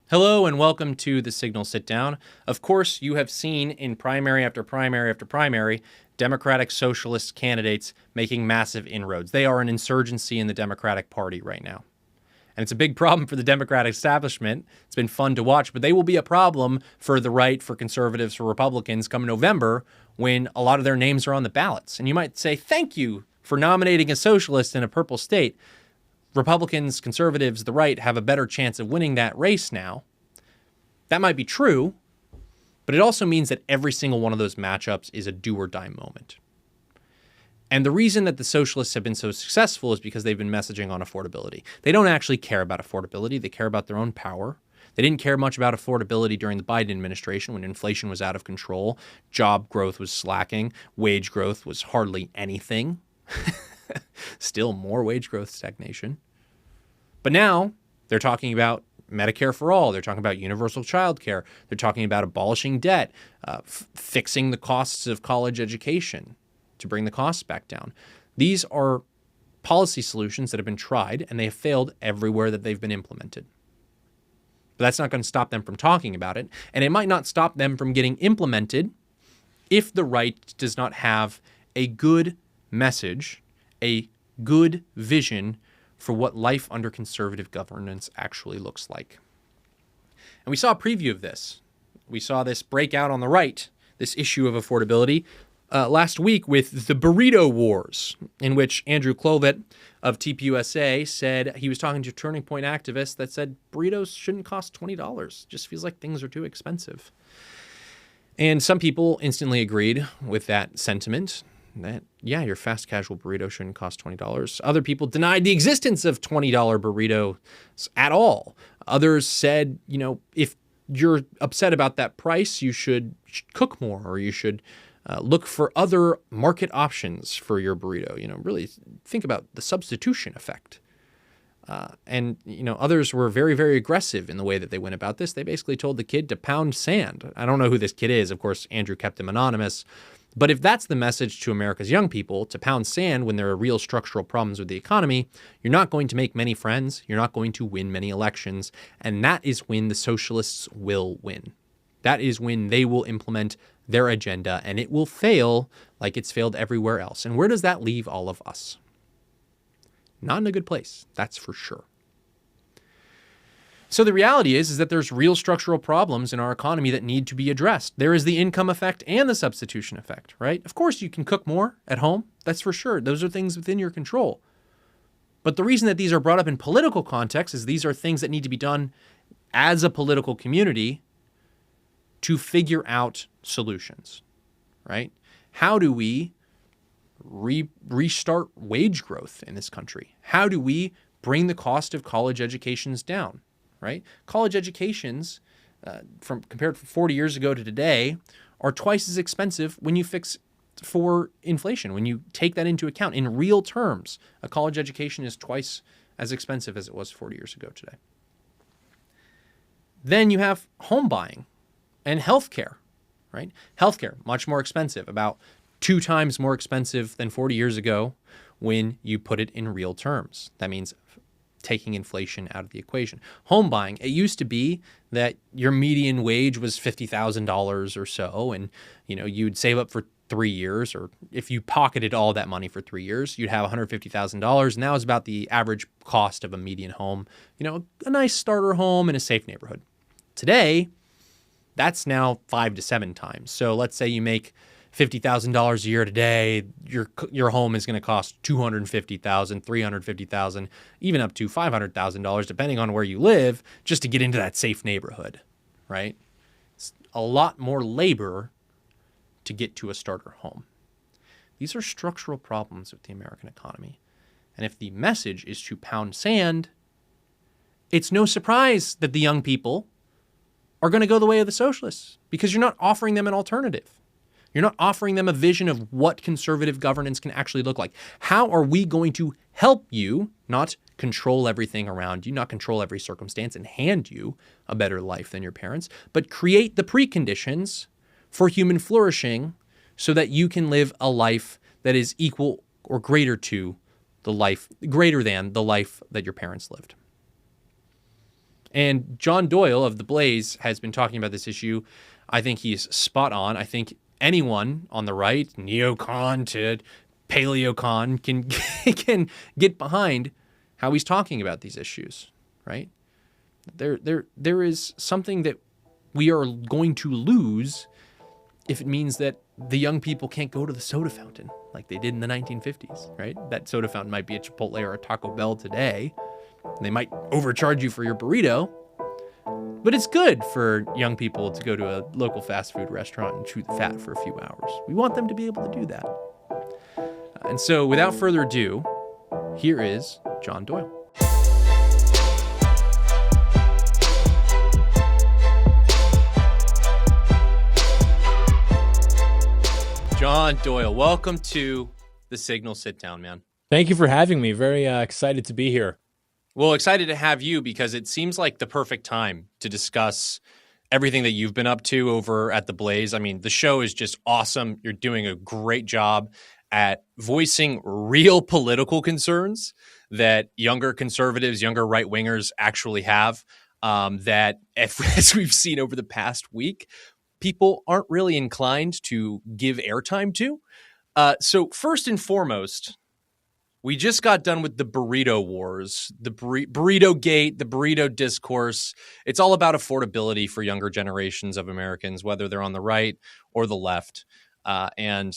Hello and welcome to the Signal Sit Down. Of course, you have seen in primary after primary after primary, Democratic socialist candidates making massive inroads. They are an insurgency in the Democratic Party right now. And it's a big problem for the Democratic establishment. It's been fun to watch, but they will be a problem for the right, for conservatives, for Republicans come November when a lot of their names are on the ballots. And you might say, thank you for nominating a socialist in a purple state. Republicans, conservatives, the right have a better chance of winning that race now. That might be true, but it also means that every single one of those matchups is a do or die moment. And the reason that the socialists have been so successful is because they've been messaging on affordability. They don't actually care about affordability. They care about their own power. They didn't care much about affordability during the Biden administration when inflation was out of control, job growth was slacking, wage growth was hardly anything. Still more wage growth stagnation. But now they're talking about Medicare for all. They're talking about universal child care. They're talking about abolishing debt, fixing the costs of college education to bring the costs back down. These are policy solutions that have been tried, and they have failed everywhere that they've been implemented. But that's not going to stop them from talking about it, and it might not stop them from getting implemented if the right does not have a good message, a good vision for what life under conservative governance actually looks like. And we saw a preview of this. We saw this break out on the right, this issue of affordability, last week with the burrito wars, in which Andrew Clovet of TPUSA said he was talking to Turning Point activists that said burritos shouldn't cost $20. Just feels like things are too expensive. And some people instantly agreed with that sentiment. That, yeah, your fast casual burrito shouldn't cost $20. Other people denied the existence of $20 burritos at all. Others said, if you're upset about that price, you should cook more, or you should look for other market options for your burrito. Really think about the substitution effect. And others were very, very aggressive in the way that they went about this. They basically told the kid to pound sand. I don't know who this kid is. Of course, Andrew kept him anonymous. But if that's the message to America's young people, to pound sand when there are real structural problems with the economy, you're not going to make many friends. You're not going to win many elections. And that is when the socialists will win. That is when they will implement their agenda, and it will fail like it's failed everywhere else. And where does that leave all of us? Not in a good place, that's for sure. So the reality is that there's real structural problems in our economy that need to be addressed. There is the income effect and the substitution effect, right? Of course, you can cook more at home. That's for sure. Those are things within your control. But the reason that these are brought up in political context is these are things that need to be done as a political community to figure out solutions, right? How do we restart wage growth in this country? How do we bring the cost of college educations down? Right? College educations, compared to 40 years ago to today, are twice as expensive when you fix for inflation. When you take that into account in real terms, a college education is twice as expensive as it was 40 years ago today. Then you have home buying and healthcare, right? Healthcare, much more expensive, about 2 times more expensive than 40 years ago when you put it in real terms. That means taking inflation out of the equation. Home buying, it used to be that your median wage was $50,000 or so, and you'd save up for 3 years, or if you pocketed all that money for 3 years, you'd have $150,000. Now it's about the average cost of a median home, a nice starter home in a safe neighborhood. Today, that's now 5 to 7 times. So let's say you make $50,000 a year today, your home is going to cost $250,000, $350,000, even up to $500,000, depending on where you live, just to get into that safe neighborhood, right? It's a lot more labor to get to a starter home. These are structural problems with the American economy. And if the message is to pound sand, it's no surprise that the young people are going to go the way of the socialists, because you're not offering them an alternative. You're not offering them a vision of what conservative governance can actually look like. How are we going to help you not control everything around you, not control every circumstance and hand you a better life than your parents, but create the preconditions for human flourishing so that you can live a life that is equal or greater than the life that your parents lived. And John Doyle of The Blaze has been talking about this issue. I think he's spot on. I think anyone on the right, neocon to paleocon, can get behind how he's talking about these issues, right? There is something that we are going to lose if it means that the young people can't go to the soda fountain like they did in the 1950s, right? That soda fountain might be a Chipotle or a Taco Bell today. They might overcharge you for your burrito, but it's good for young people to go to a local fast food restaurant and chew the fat for a few hours. We want them to be able to do that. And so without further ado, here is John Doyle. John Doyle, welcome to the Signal Sit Down, man. Thank you for having me. Very excited to be here. Well, excited to have you because it seems like the perfect time to discuss everything that you've been up to over at The Blaze. I mean, the show is just awesome. You're doing a great job at voicing real political concerns that younger conservatives, younger right-wingers actually have, that, as we've seen over the past week, people aren't really inclined to give airtime to. So first and foremost, we just got done with the burrito wars, the burrito gate, the burrito discourse. It's all about affordability for younger generations of Americans, whether they're on the right or the left. And,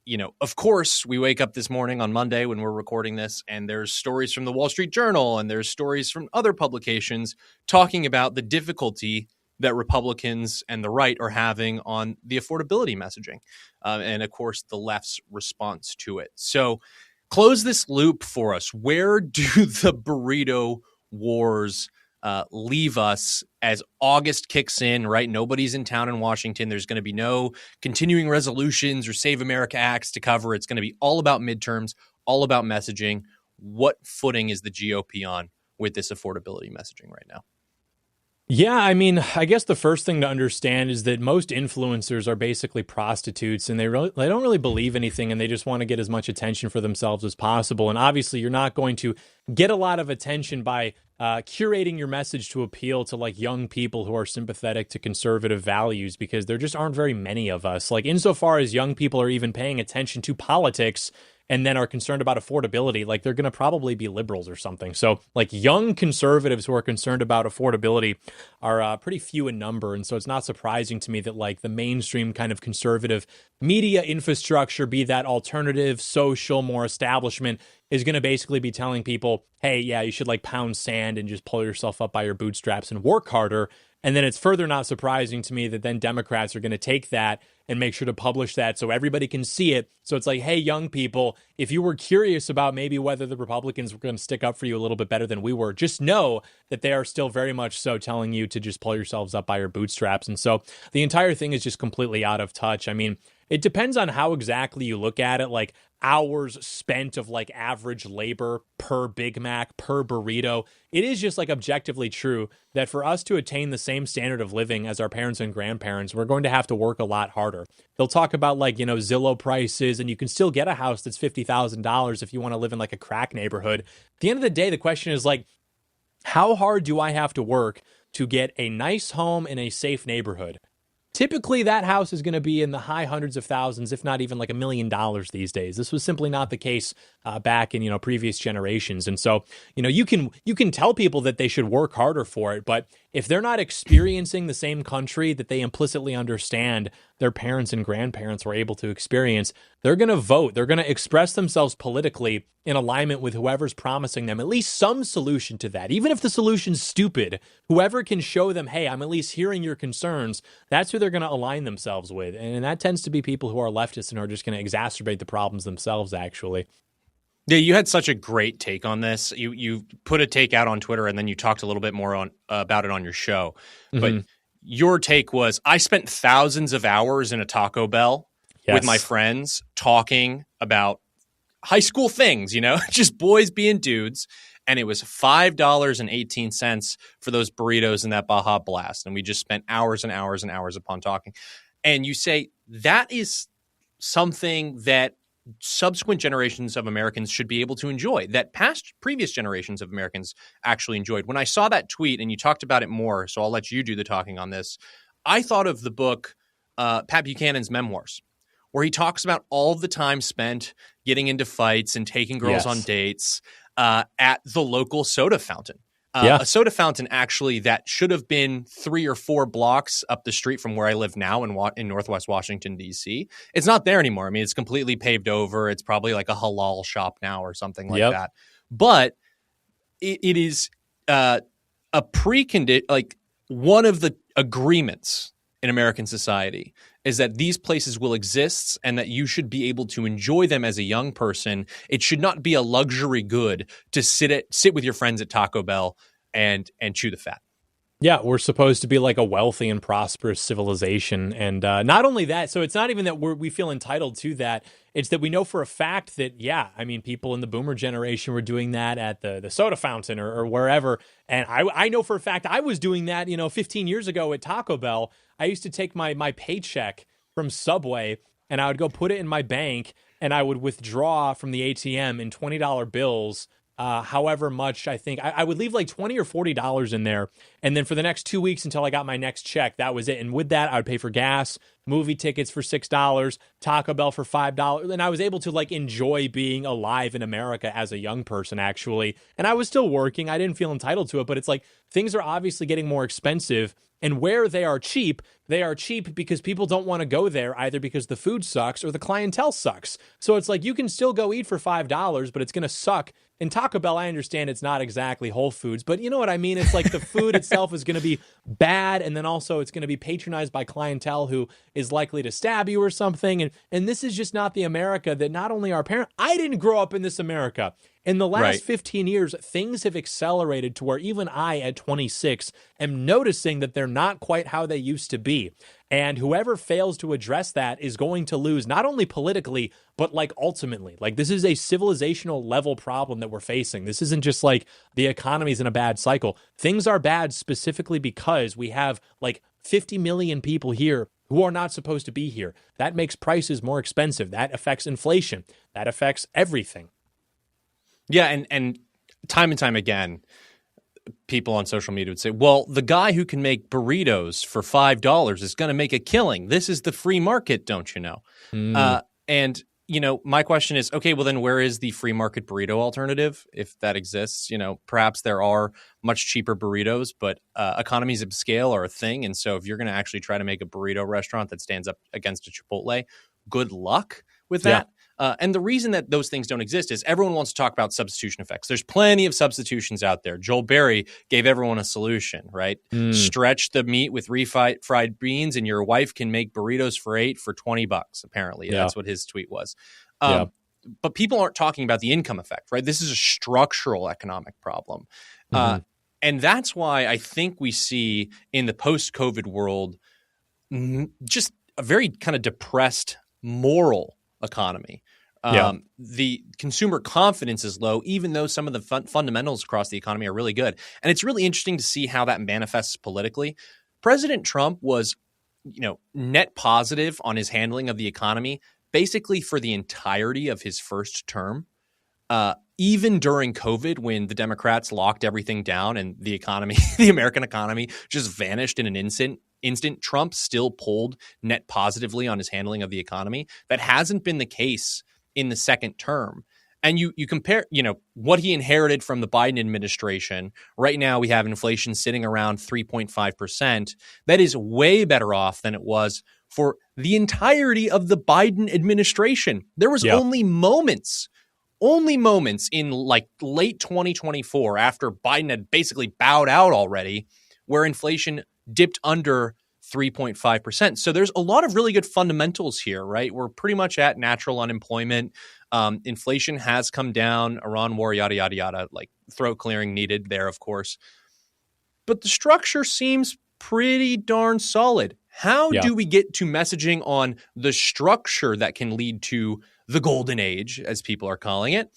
you know, of course, we wake up this morning on Monday when we're recording this, and there's stories from the Wall Street Journal and there's stories from other publications talking about the difficulty that Republicans and the right are having on the affordability messaging. And, of course, the left's response to it. So close this loop for us. Where do the burrito wars leave us as August kicks in, right? Nobody's in town in Washington. There's going to be no continuing resolutions or Save America Acts to cover. It's going to be all about midterms, all about messaging. What footing is the GOP on with this affordability messaging right now? Yeah, I mean, I guess the first thing to understand is that most influencers are basically prostitutes, and they don't really believe anything, and they just want to get as much attention for themselves as possible. And obviously, you're not going to get a lot of attention by curating your message to appeal to like young people who are sympathetic to conservative values, because there just aren't very many of us. Like, insofar as young people are even paying attention to politics and then are concerned about affordability, like they're going to probably be liberals or something. So like young conservatives who are concerned about affordability are pretty few in number. And so it's not surprising to me that like the mainstream kind of conservative media infrastructure, be that alternative, social, more establishment, is going to basically be telling people, hey, yeah, you should like pound sand and just pull yourself up by your bootstraps and work harder. And then it's further not surprising to me that then Democrats are going to take that and make sure to publish that so everybody can see it. So it's like, hey, young people, if you were curious about maybe whether the Republicans were going to stick up for you a little bit better than we were, just know that they are still very much so telling you to just pull yourselves up by your bootstraps. And so the entire thing is just completely out of touch. I mean, it depends on how exactly you look at it. Like hours spent of like average labor per Big Mac, per burrito. It is just like objectively true that for us to attain the same standard of living as our parents and grandparents, we're going to have to work a lot harder. They'll talk about like, you know, Zillow prices, and you can still get a house that's $50,000 if you want to live in like a crack neighborhood. At the end of the day, the question is like, how hard do I have to work to get a nice home in a safe neighborhood? Typically, that house is going to be in the high hundreds of thousands, if not even like $1 million these days. This was simply not the case back in, you know, previous generations. And so, you know, you can tell people that they should work harder for it, but if they're not experiencing the same country that they implicitly understand their parents and grandparents were able to experience, they're going to vote. They're going to express themselves politically in alignment with whoever's promising them at least some solution to that. Even if the solution's stupid, whoever can show them, hey, I'm at least hearing your concerns, that's who they're going to align themselves with. And that tends to be people who are leftists and are just going to exacerbate the problems themselves, actually. Yeah, you had such a great take on this. You put a take out on Twitter, and then you talked a little bit more about it on your show. But your take was, I spent thousands of hours in a Taco Bell with my friends talking about high school things, you know, just boys being dudes. And it was $5.18 for those burritos and that Baja Blast. And we just spent hours and hours and hours upon talking. And you say that is something that subsequent generations of Americans should be able to enjoy, that previous generations of Americans actually enjoyed. When I saw that tweet, and you talked about it more, so I'll let you do the talking on this, I thought of the book Pat Buchanan's Memoirs, where he talks about all of the time spent getting into fights and taking girls on dates at the local soda fountain. A soda fountain, actually, that should have been 3 or 4 blocks up the street from where I live now in Northwest Washington, D.C. It's not there anymore. I mean, it's completely paved over. It's probably like a halal shop now or something like that. But it is a precondition, like one of the agreements in American society is that these places will exist and that you should be able to enjoy them as a young person. It should not be a luxury good to sit with your friends at Taco Bell and chew the fat. Yeah, we're supposed to be like a wealthy and prosperous civilization. And not only that, so it's not even that we feel entitled to that. It's that we know for a fact that, people in the boomer generation were doing that at the soda fountain or wherever. And I know for a fact I was doing that, 15 years ago at Taco Bell. I used to take my paycheck from Subway and I would go put it in my bank and I would withdraw from the ATM in $20 bills. However much I think I would leave like $20 or $40 in there. And then for the next 2 weeks until I got my next check, that was it. And with that, I would pay for gas, movie tickets for $6, Taco Bell for $5. And I was able to like enjoy being alive in America as a young person, actually. And I was still working. I didn't feel entitled to it, but it's like things are obviously getting more expensive. And where they are cheap because people don't want to go there either because the food sucks or the clientele sucks. So it's like you can still go eat for $5, but it's going to suck. In Taco Bell, I understand it's not exactly Whole Foods, but you know what I mean? It's like the food itself is going to be bad, and then also it's going to be patronized by clientele who is likely to stab you or something. And this is just not the America that not only our parents... I didn't grow up in this America. In the last 15 years, things have accelerated to where even I, at 26, am noticing that they're not quite how they used to be. And whoever fails to address that is going to lose, not only politically, but like ultimately. Like this is a civilizational level problem that we're facing. This isn't just like the economy's in a bad cycle. Things are bad specifically because we have like 50 million people here who are not supposed to be here. That makes prices more expensive. That affects inflation. That affects everything. Yeah, and time again, people on social media would say, well, the guy who can make burritos for $5 is going to make a killing. This is the free market, don't you know? And, my question is, okay, well, then where is the free market burrito alternative, if that exists? Perhaps there are much cheaper burritos, but economies of scale are a thing. And so if you're going to actually try to make a burrito restaurant that stands up against a Chipotle, good luck with that. And the reason that those things don't exist is everyone wants to talk about substitution effects. There's plenty of substitutions out there. Joel Berry gave everyone a solution, right? Stretch the meat with refried beans and your wife can make burritos for $8 for $20, apparently. That's what his tweet was. But people aren't talking about the income effect, right? This is a structural economic problem. And that's why I think we see in the post-COVID world just a very kind of depressed moral economy. The consumer confidence is low, even though some of the fundamentals across the economy are really good. And it's really interesting to see how that manifests politically. President Trump was, net positive on his handling of the economy, basically for the entirety of his first term. Even during COVID, when the Democrats locked everything down and the economy, the American economy just vanished in an instant, Trump still pulled net positively on his handling of the economy. That hasn't been the case in the second term. And you compare, what he inherited from the Biden administration. Right now, we have inflation sitting around 3.5%. That is way better off than it was for the entirety of the Biden administration. There was only moments in like late 2024, after Biden had basically bowed out already, where inflation dipped under 3.5%. So there's a lot of really good fundamentals here, right? We're pretty much at natural unemployment. Inflation has come down, Iran war, yada, yada, yada, like throat clearing needed there, of course. But the structure seems pretty darn solid. How do we get to messaging on the structure that can lead to the golden age, as people are calling it,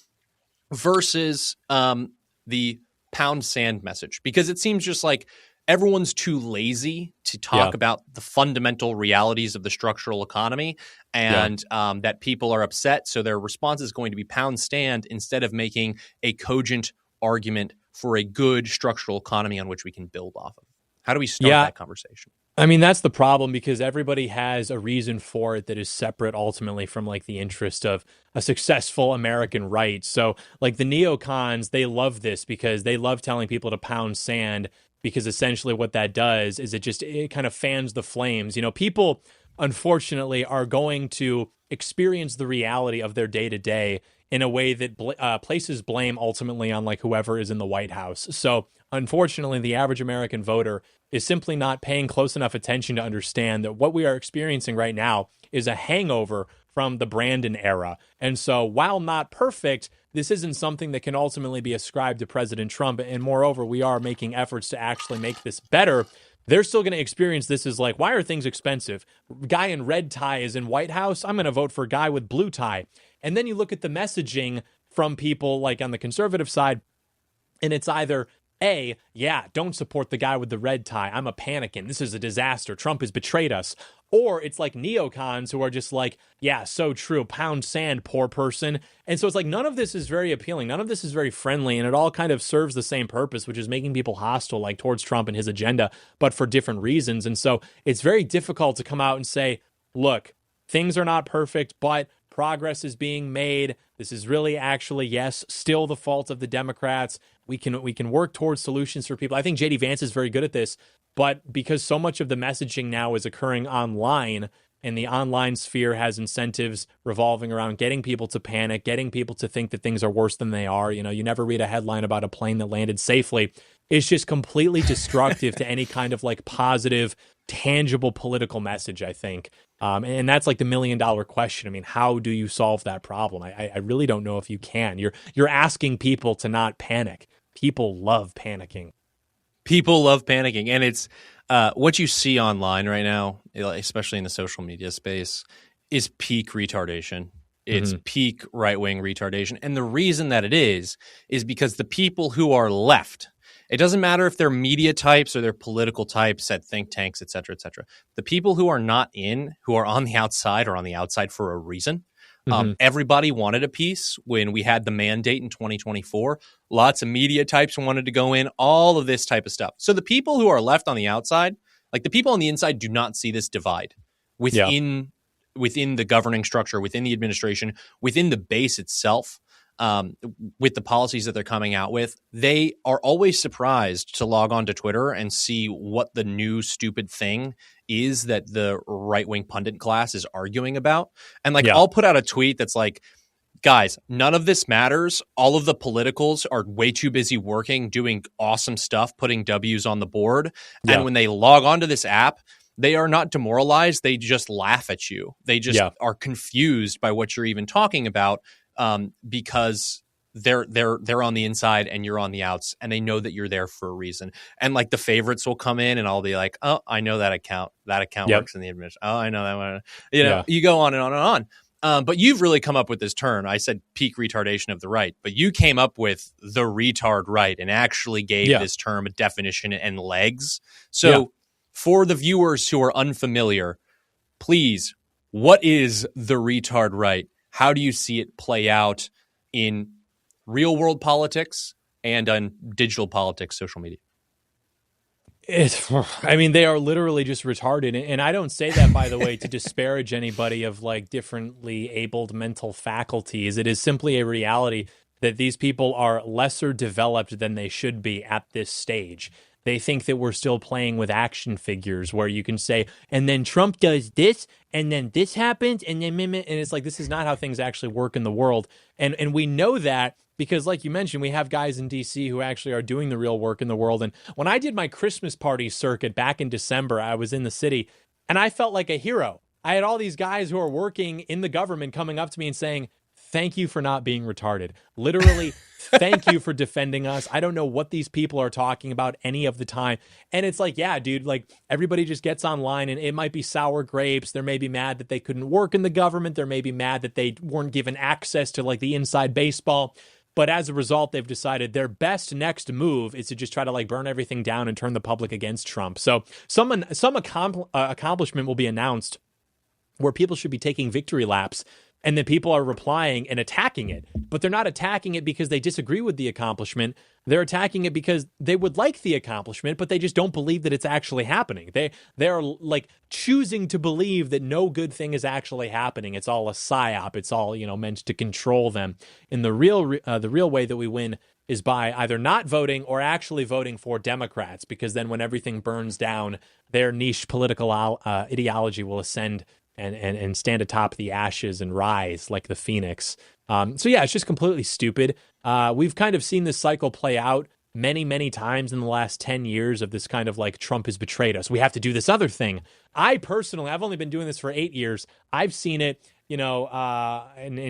versus the pound sand message? Because it seems just like everyone's too lazy to talk about the fundamental realities of the structural economy, and that people are upset. So their response is going to be pound stand instead of making a cogent argument for a good structural economy on which we can build off of. How do we start that conversation? I mean, that's the problem, because everybody has a reason for it that is separate ultimately from like the interest of a successful American right. So like the neocons, they love this because they love telling people to pound sand, because essentially what that does is it kind of fans the flames. You know, people unfortunately are going to experience the reality of their day to day in a way that places blame ultimately on like whoever is in the White House. So unfortunately, the average American voter is simply not paying close enough attention to understand that what we are experiencing right now is a hangover from the Brandon era. And so while not perfect, this isn't something that can ultimately be ascribed to President Trump. And moreover, we are making efforts to actually make this better. They're still going to experience this as like, why are things expensive? Guy in red tie is in White House. I'm going to vote for guy with blue tie. And then you look at the messaging from people like on the conservative side, and it's either A, yeah, don't support the guy with the red tie. I'm a panicking. This is a disaster. Trump has betrayed us. Or it's like neocons who are just like, yeah, so true. Pound sand, poor person. And so it's like none of this is very appealing. None of this is very friendly. And it all kind of serves the same purpose, which is making people hostile like towards Trump and his agenda, but for different reasons. And so it's very difficult to come out and say, look, things are not perfect, but progress is being made. This is really actually, yes, still the fault of the Democrats. We can work towards solutions for people. I think JD Vance is very good at this, but because so much of the messaging now is occurring online, and the online sphere has incentives revolving around getting people to panic, getting people to think that things are worse than they are. You know, you never read a headline about a plane that landed safely. It's just completely destructive to any kind of like positive, tangible political message, I think. And that's like the $1 million question. I mean, how do you solve that problem? I really don't know if you can. You're asking people to not panic. People love panicking. People love panicking. And it's what you see online right now, especially in the social media space, is peak retardation. It's peak right-wing retardation. And the reason that it is because the people who are left, it doesn't matter if they're media types or they're political types at think tanks, et cetera, et cetera. The people who are not in, who are on the outside, are on the outside for a reason. Everybody wanted a piece when we had the mandate in 2024. Lots of media types wanted to go in, all of this type of stuff. So the people who are left on the outside, like the people on the inside, do not see this divide within the governing structure, within the administration, within the base itself. With the policies that they're coming out with, they are always surprised to log on to Twitter and see what the new stupid thing is that the right-wing pundit class is arguing about. And like, I'll put out a tweet that's like, guys, none of this matters. All of the politicals are way too busy working, doing awesome stuff, putting W's on the board. Yeah. And when they log onto this app, they are not demoralized. They just laugh at you. They just are confused by what you're even talking about. Because they're on the inside and you're on the outs, and they know that you're there for a reason. And like the favorites will come in and I'll be like, oh, I know that account. That account works in the administration. Oh, I know that one. You know, you go on and on and on. But you've really come up with this term. I said peak retardation of the right, but you came up with the retard right and actually gave this term a definition and legs. So for the viewers who are unfamiliar, please, what is the retard right? How do you see it play out in real world politics and on digital politics, social media? I mean, they are literally just retarded. And I don't say that, by the way, to disparage anybody of like differently abled mental faculties. It is simply a reality that these people are lesser developed than they should be at this stage. They think that we're still playing with action figures where you can say, and then Trump does this, and then this happens, and then, and it's like, this is not how things actually work in the world. And we know that because, like you mentioned, we have guys in DC who actually are doing the real work in the world. And when I did my Christmas party circuit back in December, I was in the city and I felt like a hero. I had all these guys who are working in the government coming up to me and saying, thank you for not being retarded. Literally, thank you for defending us. I don't know what these people are talking about any of the time. And it's like, yeah, dude, like everybody just gets online and it might be sour grapes. They may be mad that they couldn't work in the government. They may be mad that they weren't given access to like the inside baseball. But as a result, they've decided their best next move is to just try to like burn everything down and turn the public against Trump. So some accomplishment will be announced where people should be taking victory laps, and then people are replying and attacking it. But they're not attacking it because they disagree with the accomplishment. They're attacking it because they would like the accomplishment, but they just don't believe that it's actually happening. They're like choosing to believe that no good thing is actually happening. It's all a psyop. It's all, meant to control them. And the real way that we win is by either not voting or actually voting for Democrats, because then when everything burns down, their niche political ideology will ascend and stand atop the ashes and rise like the phoenix. So yeah, it's just completely stupid. We've kind of seen this cycle play out many, many times in the last 10 years of this kind of like Trump has betrayed us. We have to do this other thing. I've only been doing this for 8 years. I've seen it, in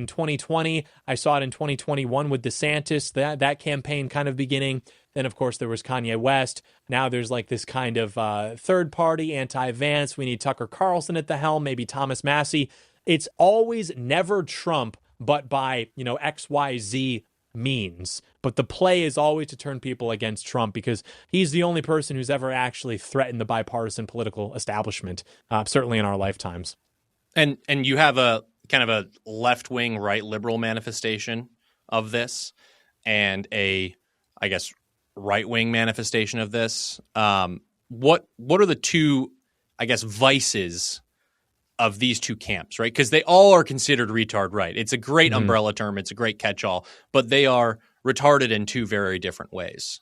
2020. I saw it in 2021 with DeSantis, that campaign kind of beginning. Then, of course, there was Kanye West. Now there's like this kind of third party anti-Vance. We need Tucker Carlson at the helm, maybe Thomas Massey. It's always never Trump, but by, XYZ means. But the play is always to turn people against Trump because he's the only person who's ever actually threatened the bipartisan political establishment, certainly in our lifetimes. And you have a kind of a left-wing, right liberal manifestation of this, and a, I guess, right-wing manifestation of this. What are the two, I guess, vices of these two camps, right? Because they all are considered retard right. It's a great umbrella term. It's a great catch-all, but they are retarded in two very different ways.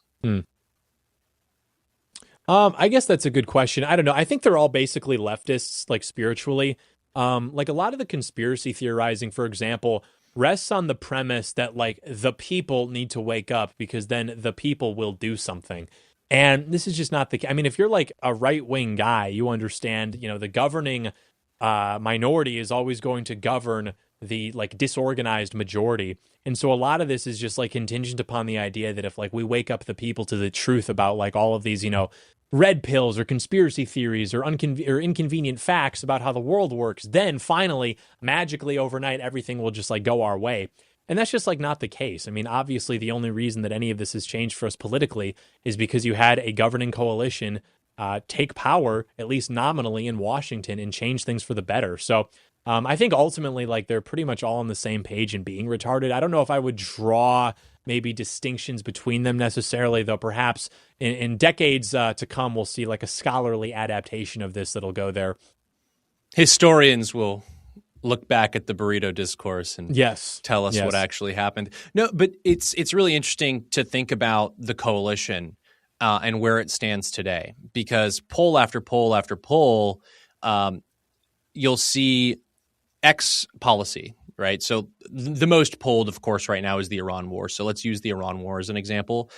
I guess that's a good question. I don't know. I think they're all basically leftists, like spiritually. Like a lot of the conspiracy theorizing, for example, rests on the premise that like the people need to wake up because then the people will do something. And this is just not the case. I mean, if you're like a right-wing guy, you understand, the governing minority is always going to govern the like disorganized majority. And so a lot of this is just like contingent upon the idea that if like we wake up the people to the truth about like all of these, red pills or conspiracy theories or inconvenient facts about how the world works, then finally, magically overnight, everything will just like go our way. And that's just like not the case. I mean, obviously, the only reason that any of this has changed for us politically is because you had a governing coalition take power, at least nominally, in Washington and change things for the better. So I think ultimately, like, they're pretty much all on the same page in being retarded. I don't know if I would draw maybe distinctions between them necessarily, though perhaps in decades to come, we'll see like a scholarly adaptation of this that'll go there. Historians will look back at the burrito discourse and tell us what actually happened. No, but it's really interesting to think about the coalition and where it stands today, because poll after poll after poll, you'll see X policy, right? So the most polled, of course, right now is the Iran war. So let's use the Iran war as an example.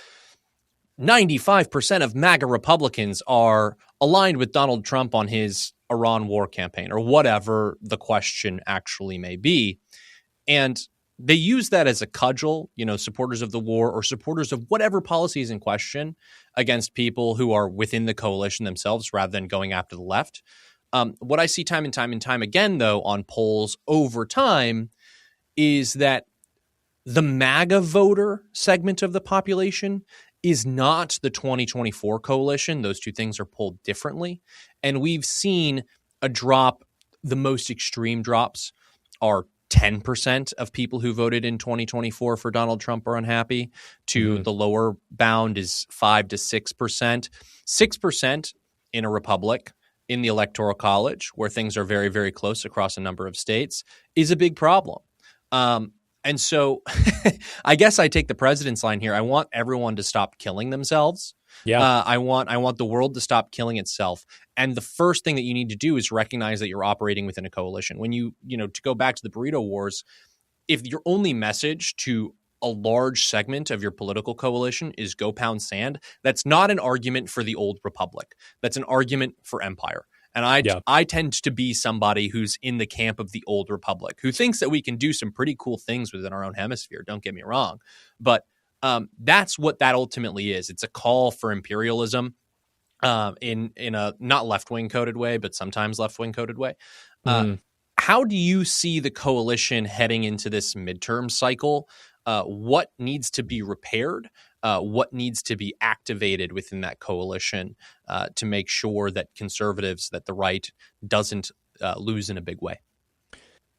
95% of MAGA Republicans are aligned with Donald Trump on his Iran war campaign, or whatever the question actually may be. And they use that as a cudgel, supporters of the war or supporters of whatever policy is in question against people who are within the coalition themselves rather than going after the left. What I see time and time again, though, on polls over time is that the MAGA voter segment of the population is not the 2024 coalition. Those two things are polled differently. And we've seen a drop. The most extreme drops are 10% of people who voted in 2024 for Donald Trump are unhappy, to the lower bound is 5 to 6%. 6% in a republic in the Electoral College, where things are very, very close across a number of states, is a big problem. And so I guess I take the president's line here. I want everyone to stop killing themselves. I want the world to stop killing itself. And the first thing that you need to do is recognize that you're operating within a coalition. When to go back to the burrito wars, if your only message to a large segment of your political coalition is go pound sand, that's not an argument for the old republic. That's an argument for empire. And I tend to be somebody who's in the camp of the old republic, who thinks that we can do some pretty cool things within our own hemisphere. Don't get me wrong. But that's what that ultimately is. It's a call for imperialism in a not left-wing coded way, but sometimes left-wing coded way. How do you see the coalition heading into this midterm cycle? what needs to be repaired, what needs to be activated within that coalition to make sure that conservatives, that the right doesn't lose in a big way.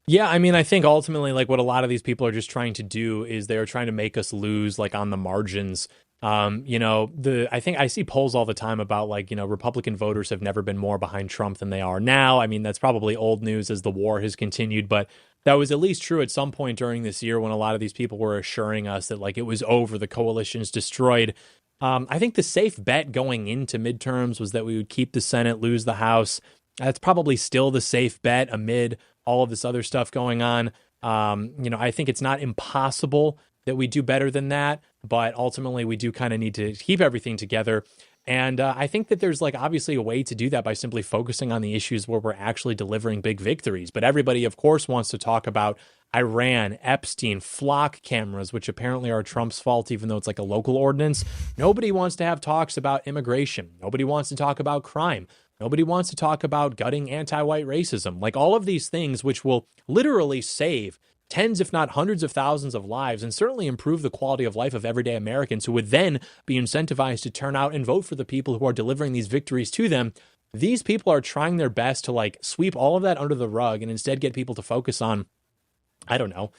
Yeah, I mean, I think ultimately, like what a lot of these people are just trying to do is they're trying to make us lose, like on the margins. I think I see polls all the time about like, Republican voters have never been more behind Trump than they are now. I mean, that's probably old news as the war has continued, but that was at least true at some point during this year when a lot of these people were assuring us that like it was over, the coalition's destroyed. I think the safe bet going into midterms was that we would keep the Senate, lose the House. That's probably still the safe bet amid all of this other stuff going on. I think it's not impossible that we do better than that, but ultimately we do kind of need to keep everything together. And I think that there's like obviously a way to do that by simply focusing on the issues where we're actually delivering big victories. But everybody, of course, wants to talk about Iran, Epstein, flock cameras, which apparently are Trump's fault, even though it's like a local ordinance. Nobody wants to have talks about immigration. Nobody wants to talk about crime. Nobody wants to talk about gutting anti-white racism. Like all of these things, which will literally save tens, if not hundreds of thousands of lives and certainly improve the quality of life of everyday Americans who would then be incentivized to turn out and vote for the people who are delivering these victories to them. These people are trying their best to like sweep all of that under the rug and instead get people to focus on, I don't know,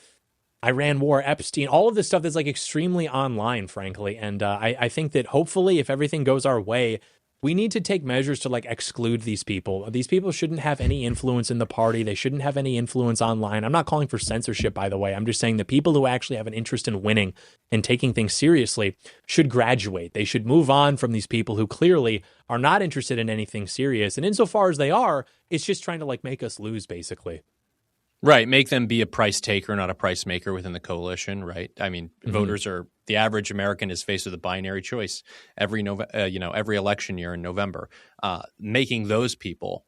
Iran war, Epstein, all of this stuff that's like extremely online, frankly. And I think that hopefully if everything goes our way, we need to take measures to like exclude these people. These people shouldn't have any influence in the party. They shouldn't have any influence online. I'm not calling for censorship, by the way. I'm just saying the people who actually have an interest in winning and taking things seriously should graduate. They should move on from these people who clearly are not interested in anything serious. And insofar as they are, it's just trying to like make us lose, basically. Right. Make them be a price taker, not a price maker within the coalition. Right. I mean, voters are, the average American is faced with a binary choice every election year in November. Making those people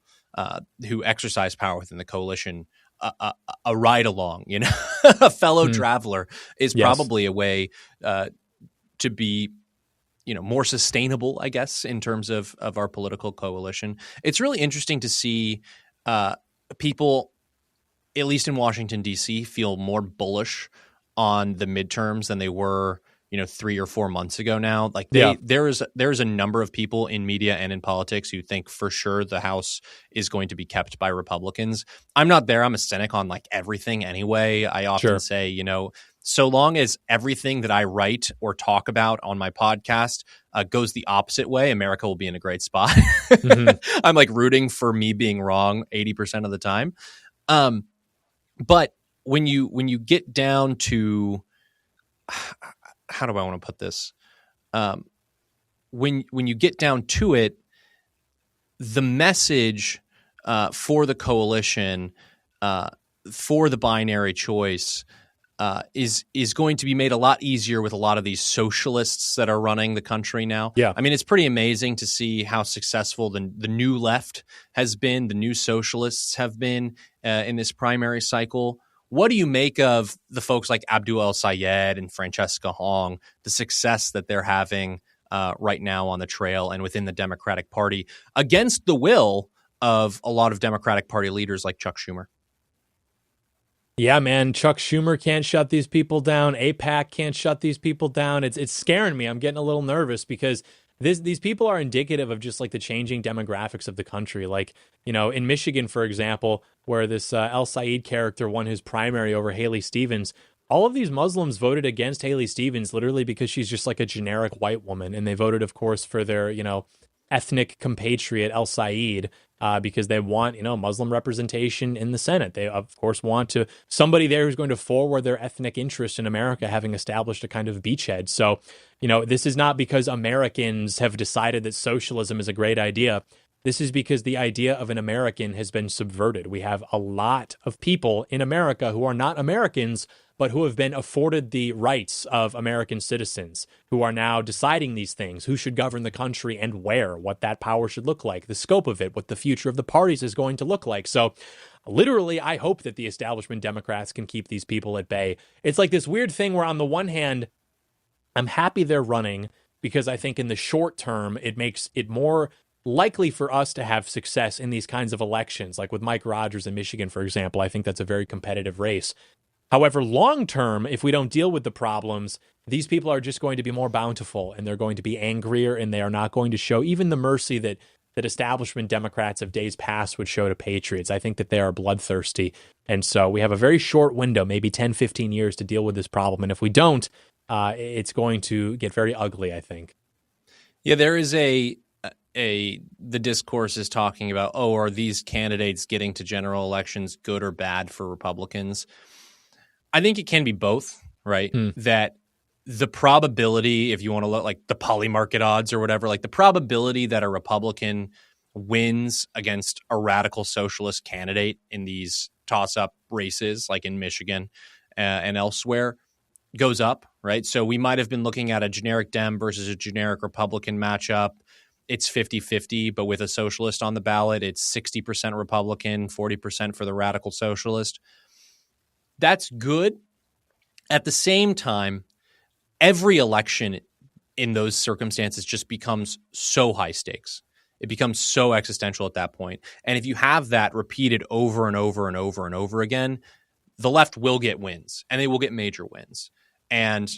who exercise power within the coalition a ride along, a fellow traveler is probably a way to be, more sustainable, I guess, in terms of our political coalition. It's really interesting to see people, at least in Washington, D.C., feel more bullish on the midterms than they were, 3 or 4 months ago now. Like there's a number of people in media and in politics who think for sure the House is going to be kept by Republicans. I'm not there. I'm a cynic on like everything anyway. I often say, so long as everything that I write or talk about on my podcast goes the opposite way, America will be in a great spot. I'm like rooting for me being wrong 80% of the time. But when you get down to, how do I want to put this? When you get down to it, the message for the coalition, for the binary choice, is going to be made a lot easier with a lot of these socialists that are running the country now. Yeah. I mean, it's pretty amazing to see how successful the new left has been, the new socialists have been in this primary cycle. What do you make of the folks like Abdul El-Sayed and Francesca Hong, the success that they're having right now on the trail and within the Democratic Party against the will of a lot of Democratic Party leaders like Chuck Schumer? Yeah, man, Chuck Schumer can't shut these people down. AIPAC can't shut these people down. It's scaring me. I'm getting a little nervous because these people are indicative of just like the changing demographics of the country. Like, in Michigan, for example, where this El-Sayed character won his primary over Haley Stevens, all of these Muslims voted against Haley Stevens literally because she's just like a generic white woman. And they voted, of course, for their, ethnic compatriot El-Sayed because they want, Muslim representation in the Senate. They, of course, want somebody there who's going to forward their ethnic interest in America, having established a kind of beachhead. So, this is not because Americans have decided that socialism is a great idea. This is because the idea of an American has been subverted. We have a lot of people in America who are not Americans, but who have been afforded the rights of American citizens, who are now deciding these things, who should govern the country and where, what that power should look like, the scope of it, what the future of the parties is going to look like. So literally, I hope that the establishment Democrats can keep these people at bay. It's like this weird thing where on the one hand, I'm happy they're running because I think in the short term, it makes it more likely for us to have success in these kinds of elections. Like with Mike Rogers in Michigan, for example, I think that's a very competitive race. However, long term, if we don't deal with the problems, these people are just going to be more bountiful and they're going to be angrier and they are not going to show even the mercy that establishment Democrats of days past would show to patriots. I think that they are bloodthirsty. And so we have a very short window, maybe 10, 15 years to deal with this problem. And if we don't, it's going to get very ugly, I think. Yeah, there is the discourse is talking about, oh, are these candidates getting to general elections good or bad for Republicans? I think it can be both, right? That the probability, if you want to look like the poly market odds or whatever, like the probability that a Republican wins against a radical socialist candidate in these toss-up races, like in Michigan and elsewhere, goes up, right? So we might have been looking at a generic Dem versus a generic Republican matchup. It's 50-50, but with a socialist on the ballot, it's 60% Republican, 40% for the radical socialist. That's good. At the same time, every election in those circumstances just becomes so high stakes. It becomes so existential at that point. And if you have that repeated over and over and over and over again, the left will get wins, and they will get major wins. And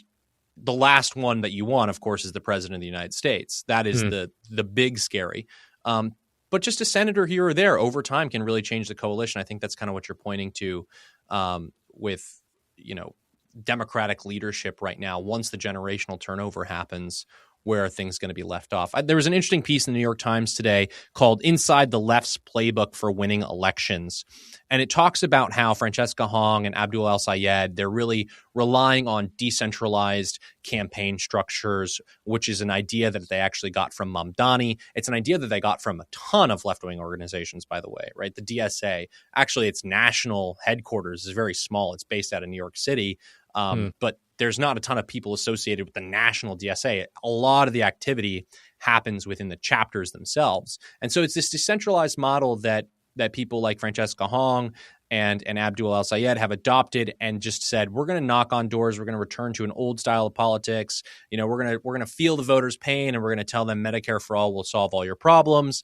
the last one that you want, of course, is the president of the United States. That is the big scary. But just a senator here or there over time can really change the coalition. I think that's kind of what you're pointing to with, Democratic leadership right now. Once the generational turnover happens, where are things going to be left off? There was an interesting piece in the New York Times today called Inside the Left's Playbook for Winning Elections. And it talks about how Francesca Hong and Abdul El-Sayed, they're really relying on decentralized campaign structures, which is an idea that they actually got from Mamdani. It's an idea that they got from a ton of left-wing organizations, by the way, right? The DSA, actually its national headquarters is very small. It's based out of New York City. But there's not a ton of people associated with the national DSA. A lot of the activity happens within the chapters themselves. And so it's this decentralized model that people like Francesca Hong and Abdul El-Sayed have adopted and just said, we're going to knock on doors. We're going to return to an old style of politics. We're going to feel the voters' pain, and we're going to tell them Medicare for all will solve all your problems.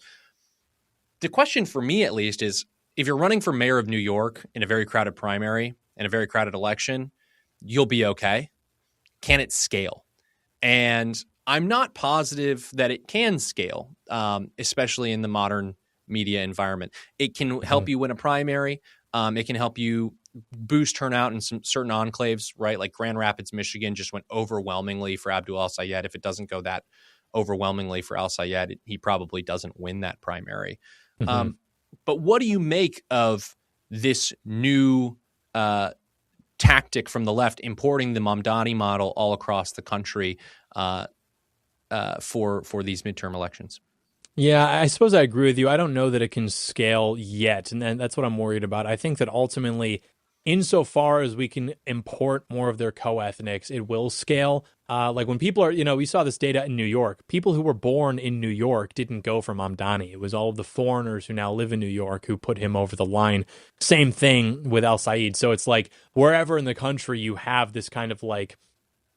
The question for me, at least, is if you're running for mayor of New York in a very crowded primary and a very crowded election, you'll be okay. Can it scale? And I'm not positive that it can scale, especially in the modern media environment. It can help you win a primary. It can help you boost turnout in some certain enclaves, right? Like Grand Rapids, Michigan just went overwhelmingly for Abdul El-Sayed. If it doesn't go that overwhelmingly for El-Sayed, he probably doesn't win that primary. But what do you make of this new tactic from the left, importing the Mamdani model all across the country for these midterm elections? Yeah, I suppose I agree with you. I don't know that it can scale yet, and that's what I'm worried about. I think that ultimately, insofar as we can import more of their co-ethnics, it will scale. Like when people are, we saw this data in New York. People who were born in New York didn't go for Mamdani. It was all of the foreigners who now live in New York who put him over the line. Same thing with El-Sayed. So it's like wherever in the country you have this kind of like,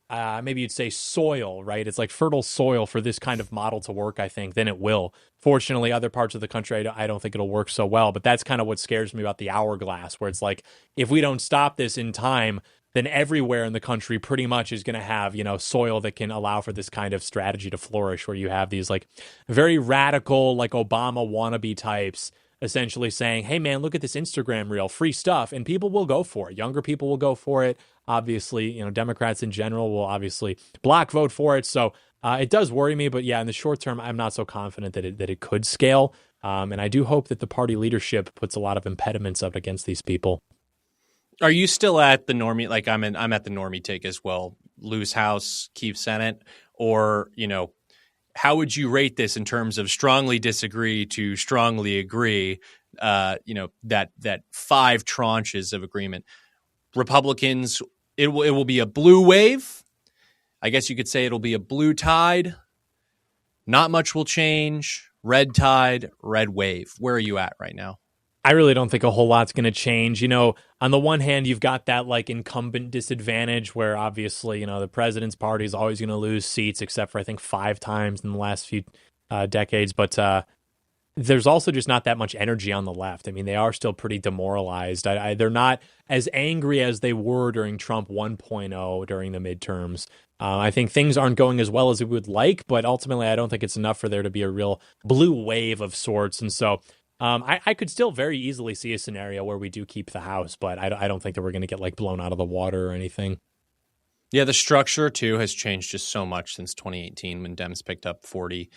maybe you'd say soil, right? It's like fertile soil for this kind of model to work, I think, then it will. Fortunately, other parts of the country, I don't think it'll work so well. But that's kind of what scares me about the hourglass, where it's like, if we don't stop this in time, then everywhere in the country pretty much is going to have, soil that can allow for this kind of strategy to flourish, where you have these like very radical, like Obama wannabe types essentially saying, hey, man, look at this Instagram reel, free stuff. And people will go for it. Younger people will go for it. Obviously, Democrats in general will obviously block vote for it. So it does worry me. But yeah, in the short term, I'm not so confident that it could scale. And I do hope that the party leadership puts a lot of impediments up against these people. Are you still at the normie? Like I'm at the normie take as well. Lose House, keep Senate, or how would you rate this in terms of strongly disagree to strongly agree? That 5 tranches of agreement. Republicans, it will be a blue wave. I guess you could say it'll be a blue tide. Not much will change. Red tide, red wave. Where are you at right now? I really don't think a whole lot's going to change. On the one hand, you've got that like incumbent disadvantage where obviously, the president's party is always going to lose seats, except for I think 5 times in the last few decades. But there's also just not that much energy on the left. I mean, they are still pretty demoralized. They're not as angry as they were during Trump 1.0 during the midterms. I think things aren't going as well as we would like, but ultimately, I don't think it's enough for there to be a real blue wave of sorts. And so I could still very easily see a scenario where we do keep the House, but I don't think that we're going to get like blown out of the water or anything. Yeah, the structure, too, has changed just so much since 2018 when Dems picked up 40.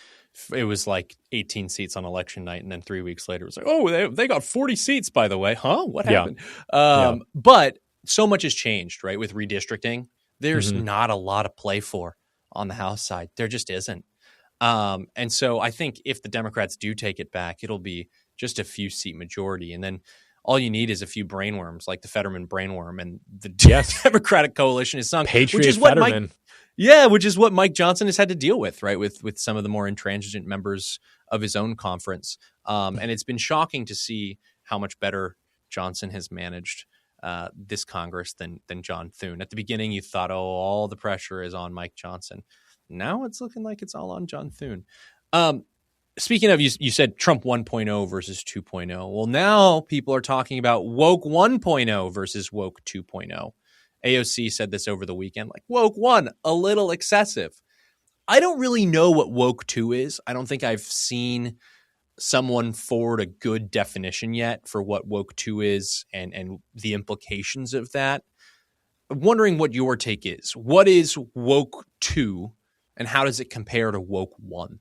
It was like 18 seats on election night, and then 3 weeks later, it was like, oh, they got 40 seats, by the way. Huh? What happened? But so much has changed, right, with redistricting. There's not a lot to play for on the House side. There just isn't. And so I think if the Democrats do take it back, it'll be just a few seat majority. And then all you need is a few brainworms, like the Fetterman brainworm, and the Democratic coalition is sunk. Patriot which is what Fetterman. which is what Mike Johnson has had to deal with, right, with some of the more intransigent members of his own conference. And it's been shocking to see how much better Johnson has managed this Congress than John Thune. At the beginning, you thought, all the pressure is on Mike Johnson. Now it's looking like it's all on John Thune. Speaking of, you said Trump 1.0 versus 2.0. Well, now people are talking about woke 1.0 versus woke 2.0. AOC said this over the weekend, like woke 1, a little excessive. I don't really know what woke 2 is. I don't think I've seen someone forward a good definition yet for what woke 2 is and the implications of that. I'm wondering what your take is. What is woke 2 and how does it compare to woke 1?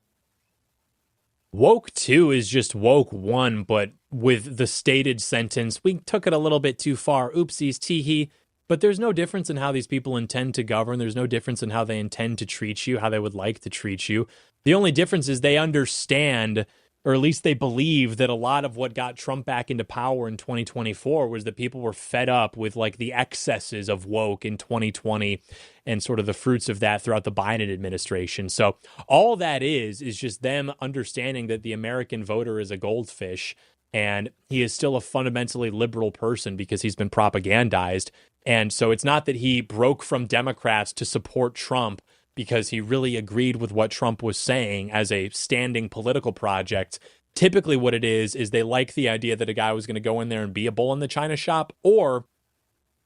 Woke 2 is just woke 1, but with the stated sentence, we took it a little bit too far. Oopsies, teehee. But there's no difference in how these people intend to govern. There's no difference in how they intend to treat you, how they would like to treat you. The only difference is they understand, or at least they believe, that a lot of what got Trump back into power in 2024 was that people were fed up with like the excesses of woke in 2020 and sort of the fruits of that throughout the Biden administration. So all that is just them understanding that the American voter is a goldfish and he is still a fundamentally liberal person because he's been propagandized. And so it's not that he broke from Democrats to support Trump because he really agreed with what Trump was saying as a standing political project. Typically what it is they like the idea that a guy was going to go in there and be a bull in the china shop, or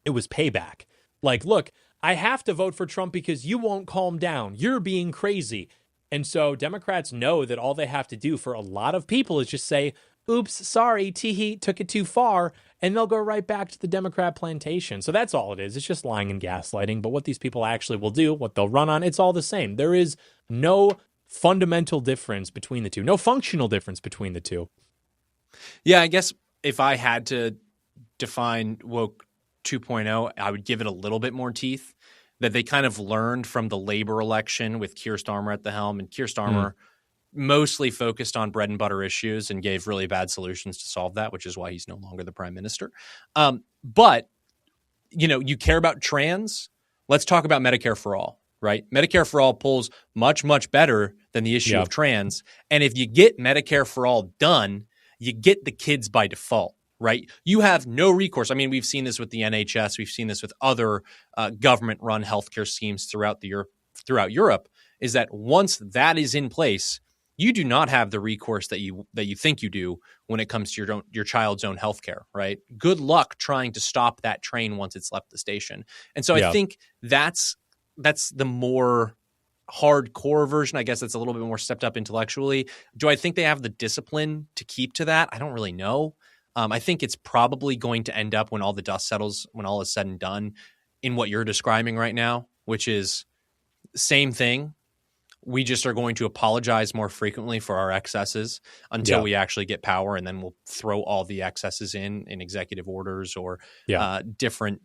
it was payback. Like, look, I have to vote for Trump because you won't calm down. You're being crazy. And so Democrats know that all they have to do for a lot of people is just say, oops, sorry, teehee, took it too far, and they'll go right back to the Democrat plantation. So that's all it is. It's just lying and gaslighting. But what these people actually will do, what they'll run on, it's all the same. There is no fundamental difference between the two, no functional difference between the two. Yeah, I guess if I had to define woke 2.0, I would give it a little bit more teeth, that they kind of learned from the labor election with Keir Starmer at the helm, and Keir Starmer mostly focused on bread and butter issues and gave really bad solutions to solve that, which is why he's no longer the prime minister. But, you care about trans? Let's talk about Medicare for all, right? Medicare for all polls much, much better than the issue of trans. And if you get Medicare for all done, you get the kids by default, right? You have no recourse. I mean, we've seen this with the NHS. We've seen this with other government-run healthcare schemes throughout Europe, is that once that is in place, you do not have the recourse that you think you do when it comes to your child's own healthcare, right? Good luck trying to stop that train once it's left the station. And so I think that's the more hardcore version. I guess that's a little bit more stepped up intellectually. Do I think they have the discipline to keep to that? I don't really know. I think it's probably going to end up, when all the dust settles, when all is said and done, in what you're describing right now, which is same thing. We just are going to apologize more frequently for our excesses until we actually get power, and then we'll throw all the excesses in executive orders or different,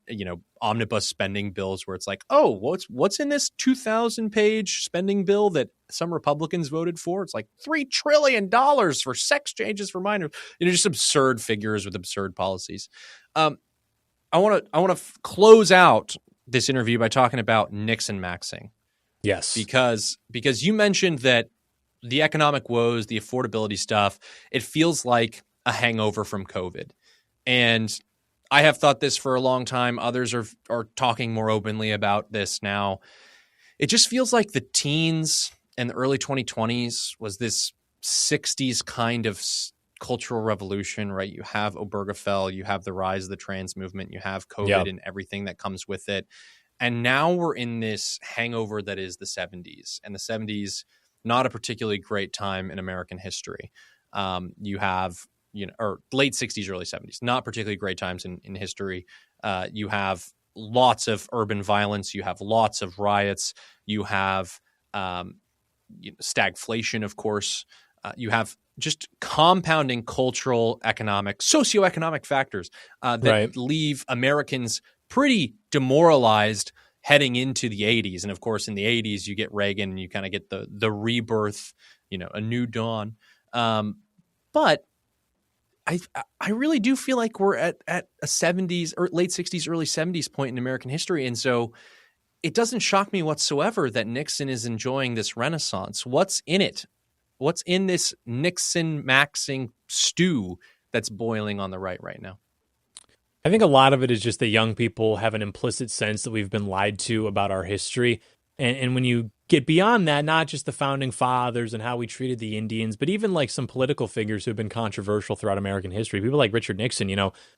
omnibus spending bills where it's like, oh, what's in this 2,000-page spending bill that some Republicans voted for? It's like $3 trillion for sex changes for minors. Just absurd figures with absurd policies. I want to close out this interview by talking about Nixon maxing. Yes. Because you mentioned that the economic woes, the affordability stuff, it feels like a hangover from COVID. And I have thought this for a long time. Others are talking more openly about this now. It just feels like the teens and the early 2020s was this 60s kind of cultural revolution, right? You have Obergefell, you have the rise of the trans movement, you have COVID and everything that comes with it. And now we're in this hangover that is the 70s. And the 70s, not a particularly great time in American history. You have, or late 60s, early 70s, not particularly great times in history. You have lots of urban violence. You have lots of riots. You have stagflation, of course. You have just compounding cultural, economic, socioeconomic factors that leave Americans pretty demoralized heading into the 80s. And of course, in the 80s, you get Reagan and you kind of get the rebirth, a new dawn. But I really do feel like we're at a 70s or late 60s, early 70s point in American history. And so it doesn't shock me whatsoever that Nixon is enjoying this renaissance. What's in it? What's in this Nixon maxing stew that's boiling on the right now? I think a lot of it is just that young people have an implicit sense that we've been lied to about our history. And when you get beyond that, not just the founding fathers and how we treated the Indians, but even like some political figures who've been controversial throughout American history, people like Richard Nixon,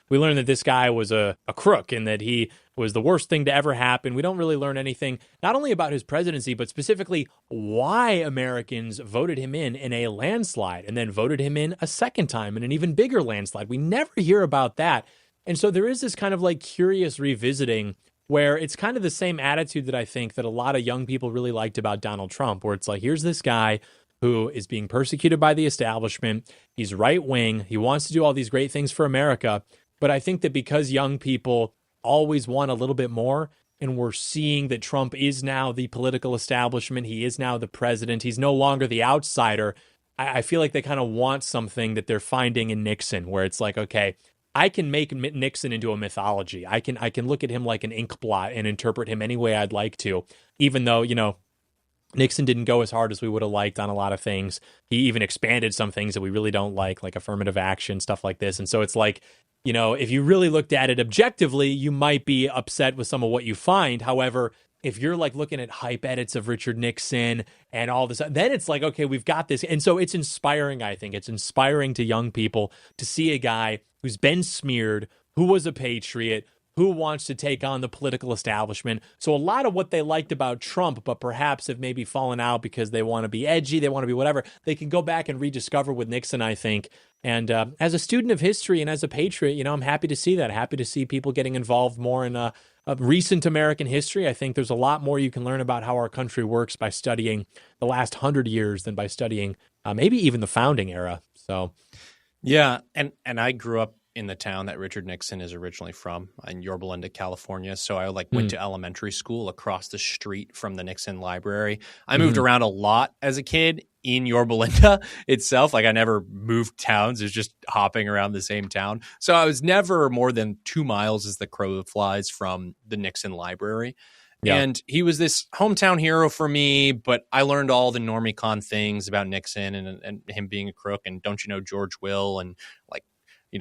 we learned that this guy was a crook and that he was the worst thing to ever happen. We don't really learn anything, not only about his presidency, but specifically why Americans voted him in a landslide and then voted him in a second time in an even bigger landslide. We never hear about that. And so there is this kind of like curious revisiting where it's kind of the same attitude that I think that a lot of young people really liked about Donald Trump, where it's like, here's this guy who is being persecuted by the establishment. He's right wing. He wants to do all these great things for America. But I think that because young people always want a little bit more, and we're seeing that Trump is now the political establishment, he is now the president, he's no longer the outsider, I feel like they kind of want something that they're finding in Nixon, where it's like, okay, I can make Nixon into a mythology. I can look at him like an ink blot and interpret him any way I'd like to, even though, Nixon didn't go as hard as we would have liked on a lot of things. He even expanded some things that we really don't like affirmative action, stuff like this. And so it's like, if you really looked at it objectively, you might be upset with some of what you find. However, if you're like looking at hype edits of Richard Nixon and all this, then it's like, okay, we've got this. And so it's inspiring, I think. It's inspiring to young people to see a guy who's been smeared, who was a patriot, who wants to take on the political establishment. So a lot of what they liked about Trump, but perhaps have maybe fallen out because they want to be edgy, they want to be whatever, they can go back and rediscover with Nixon, I think. And as a student of history and as a patriot, I'm happy to see that. Happy to see people getting involved more in recent American history. I think there's a lot more you can learn about how our country works by studying the last 100 years than by studying maybe even the founding era. So, yeah, and I grew up in the town that Richard Nixon is originally from, in Yorba Linda, California. So I went to elementary school across the street from the Nixon Library. I moved around a lot as a kid in Yorba Linda itself. Like I never moved towns. It was just hopping around the same town. So I was never more than 2 miles as the crow flies from the Nixon Library. Yeah. And he was this hometown hero for me, but I learned all the normie con things about Nixon and him being a crook. And don't you know George Will and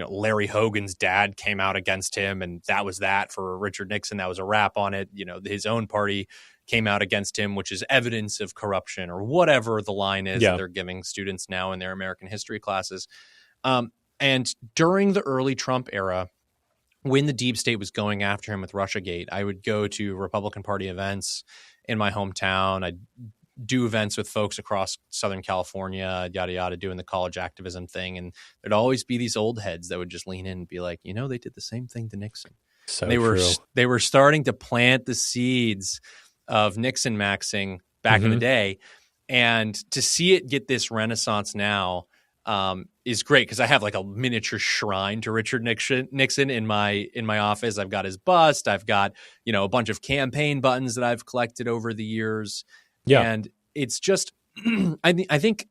Larry Hogan's dad came out against him, and that was that for Richard Nixon. That was a wrap on it. His own party came out against him, which is evidence of corruption or whatever the line is that they're giving students now in their American history classes. And during the early Trump era, when the deep state was going after him with Russiagate, I would go to Republican Party events in my hometown. I'd do events with folks across Southern California, yada, yada, doing the college activism thing. And there'd always be these old heads that would just lean in and be like, they did the same thing to Nixon. So they were starting to plant the seeds of Nixon maxing back in the day. And to see it get this renaissance now is great, because I have like a miniature shrine to Richard Nixon in my office. I've got his bust. I've got, a bunch of campaign buttons that I've collected over the years. Yeah. And it's just, I think,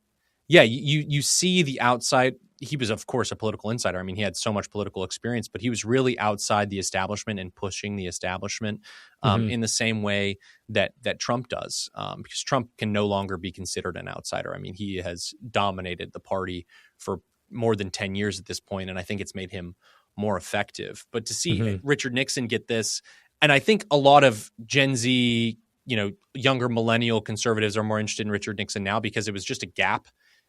you see the outside. He was, of course, a political insider. I mean, he had so much political experience, but he was really outside the establishment and pushing the establishment in the same way that Trump does, because Trump can no longer be considered an outsider. I mean, he has dominated the party for more than 10 years at this point, and I think it's made him more effective. But to see Richard Nixon get this, and I think a lot of Gen Z, younger millennial conservatives are more interested in Richard Nixon now because it was just a gap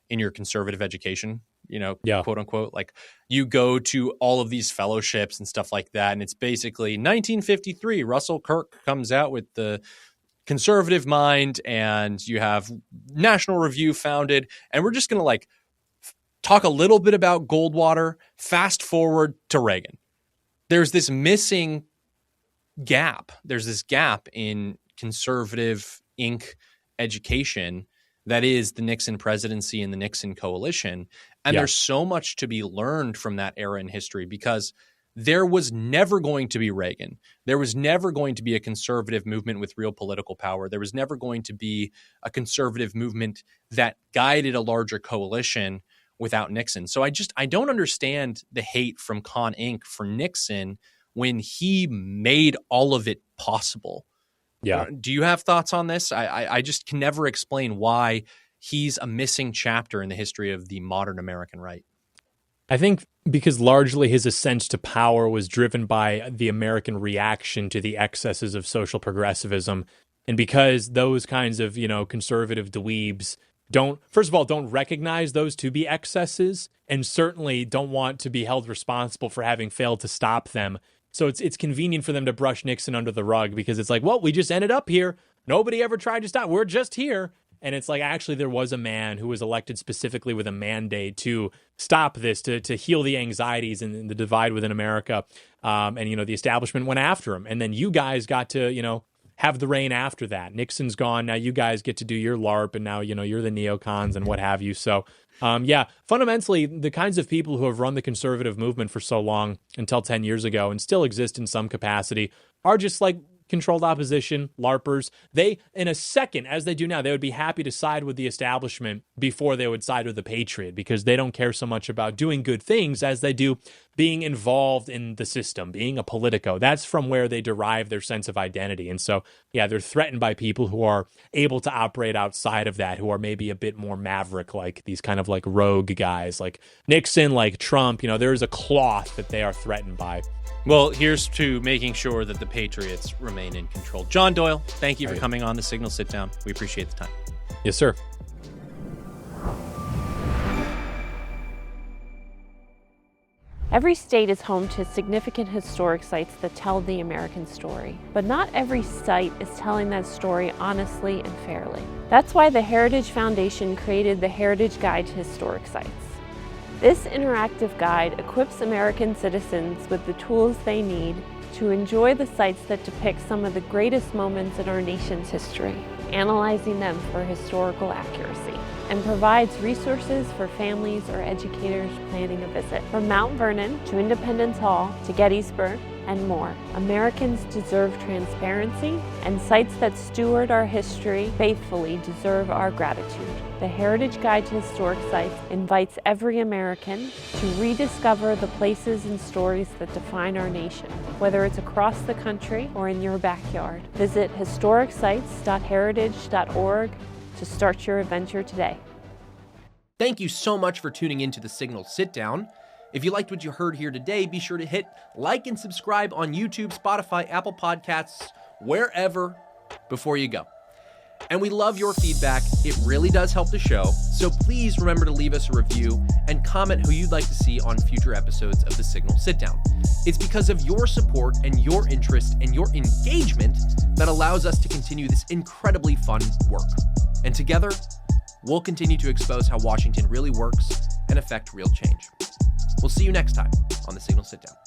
in your conservative education, Yeah. quote unquote. Like you go to all of these fellowships and stuff like that. And it's basically 1953, Russell Kirk comes out with the conservative mind, and you have National Review founded. And we're just going to like talk a little bit about Goldwater, fast forward to Reagan. There's this missing gap. There's this gap in conservative Inc. education that is the Nixon presidency and the Nixon coalition. And there's so much to be learned from that era in history, because there was never going to be Reagan. There was never going to be a conservative movement with real political power. There was never going to be a conservative movement that guided a larger coalition without Nixon. So I don't understand the hate from Con Inc. for Nixon when he made all of it possible. Yeah. Do you have thoughts on this? I just can never explain why he's a missing chapter in the history of the modern American right. I think because largely his ascent to power was driven by the American reaction to the excesses of social progressivism. And because those kinds of, conservative dweebs don't recognize those to be excesses, and certainly don't want to be held responsible for having failed to stop them. So it's convenient for them to brush Nixon under the rug, because it's like, well, we just ended up here. Nobody ever tried to stop. We're just here. And it's like, actually, there was a man who was elected specifically with a mandate to stop this, to heal the anxieties and the divide within America. And the establishment went after him. And then you guys got to, have the reign after that. Nixon's gone. Now you guys get to do your LARP, and now, you're the neocons and what have you. So, fundamentally, the kinds of people who have run the conservative movement for so long, until 10 years ago, and still exist in some capacity, are just like controlled opposition, LARPers. They, in a second, as they do now, they would be happy to side with the establishment before they would side with the patriot, because they don't care so much about doing good things as they do being involved in the system, being a politico. That's from where they derive their sense of identity. And so, they're threatened by people who are able to operate outside of that, who are maybe a bit more maverick, like these kind of like rogue guys, like Nixon, like Trump. There is a cloth that they are threatened by. Well, here's to making sure that the Patriots remain in control. John Doyle, thank you for coming on the Signal Sit Down. We appreciate the time. Yes, sir. Every state is home to significant historic sites that tell the American story, but not every site is telling that story honestly and fairly. That's why the Heritage Foundation created the Heritage Guide to Historic Sites. This interactive guide equips American citizens with the tools they need to enjoy the sites that depict some of the greatest moments in our nation's history, analyzing them for historical accuracy, and provides resources for families or educators planning a visit. From Mount Vernon to Independence Hall to Gettysburg and more, Americans deserve transparency, and sites that steward our history faithfully deserve our gratitude. The Heritage Guide to Historic Sites invites every American to rediscover the places and stories that define our nation, whether it's across the country or in your backyard. Visit historicsites.heritage.org to start your adventure today. Thank you so much for tuning into the Signal Sit Down. If you liked what you heard here today, be sure to hit like and subscribe on YouTube, Spotify, Apple Podcasts, wherever before you go. And we love your feedback. It really does help the show. So please remember to leave us a review and comment who you'd like to see on future episodes of the Signal Sit Down. It's because of your support and your interest and your engagement that allows us to continue this incredibly fun work. And together, we'll continue to expose how Washington really works and affect real change. We'll see you next time on the Signal Sit Down.